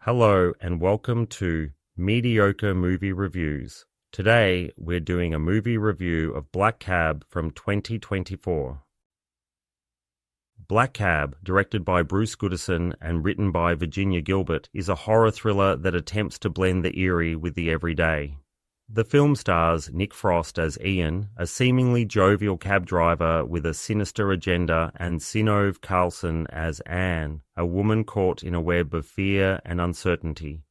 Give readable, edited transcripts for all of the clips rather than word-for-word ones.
Hello and welcome to Mediocre Movie Reviews. Today we're doing a movie review of Black Cab from 2024. Black Cab, directed by Bruce Goodison and written by Virginia Gilbert, is a horror thriller that attempts to blend the eerie with the everyday. The film stars Nick Frost as Ian, a seemingly jovial cab driver with a sinister agenda, and Synnove Karlsen as Anne, a woman caught in a web of fear and uncertainty.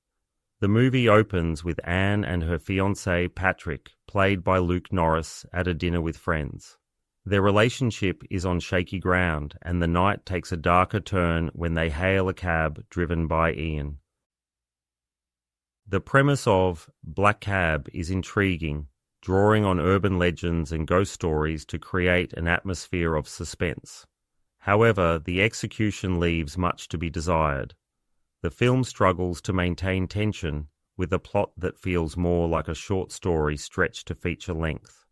The movie opens with Anne and her fiancé Patrick, played by Norris, at a dinner with friends. Their relationship is on shaky ground, and the night takes a darker turn when they hail a cab driven by Ian. The premise of Black Cab is intriguing, drawing on urban legends and ghost stories to create an atmosphere of suspense. However, the execution leaves much to be desired. The film struggles to maintain tension, with a plot that feels more like a short story stretched to feature length.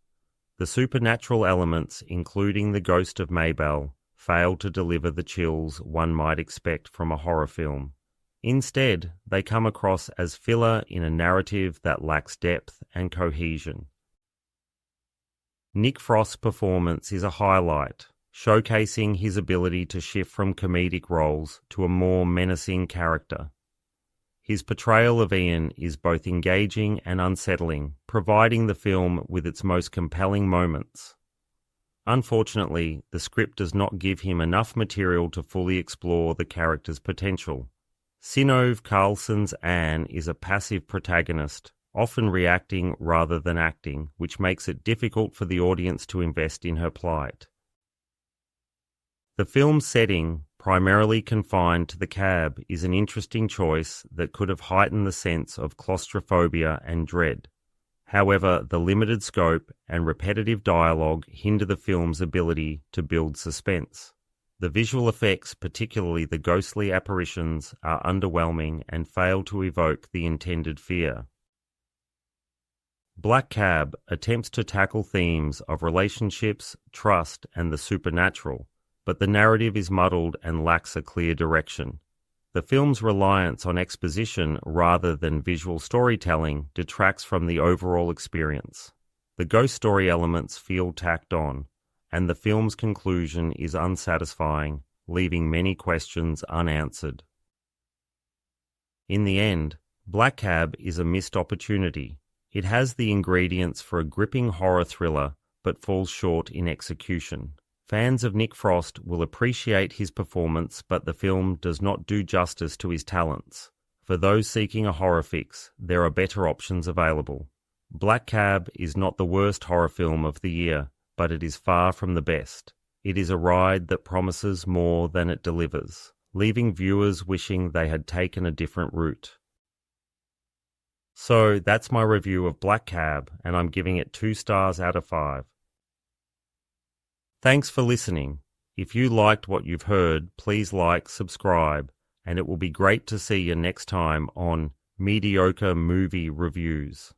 The supernatural elements, including the ghost of Maybelle, fail to deliver the chills one might expect from a horror film. Instead, they come across as filler in a narrative that lacks depth and cohesion. Nick Frost's performance is a highlight, showcasing his ability to shift from comedic roles to a more menacing character. His portrayal of Ian is both engaging and unsettling, providing the film with its most compelling moments. Unfortunately, the script does not give him enough material to fully explore the character's potential. Synnove Karlsen's Anne is a passive protagonist, often reacting rather than acting, which makes it difficult for the audience to invest in her plight. The film's setting, primarily confined to the cab, is an interesting choice that could have heightened the sense of claustrophobia and dread. However, the limited scope and repetitive dialogue hinder the film's ability to build suspense. The visual effects, particularly the ghostly apparitions, are underwhelming and fail to evoke the intended fear. Black Cab attempts to tackle themes of relationships, trust, and the supernatural, but the narrative is muddled and lacks a clear direction. The film's reliance on exposition rather than visual storytelling detracts from the overall experience. The ghost story elements feel tacked on, and the film's conclusion is unsatisfying, leaving many questions unanswered. In the end, Black Cab is a missed opportunity. It has the ingredients for a gripping horror thriller, but falls short in execution. Fans of Nick Frost will appreciate his performance, but the film does not do justice to his talents. For those seeking a horror fix, there are better options available. Black Cab is not the worst horror film of the year, but it is far from the best. It is a ride that promises more than it delivers, leaving viewers wishing they had taken a different route. So that's my review of Black Cab, and I'm giving it 2 stars out of 5. Thanks for listening. If you liked what you've heard, please like, subscribe, and it will be great to see you next time on Mediocre Movie Reviews.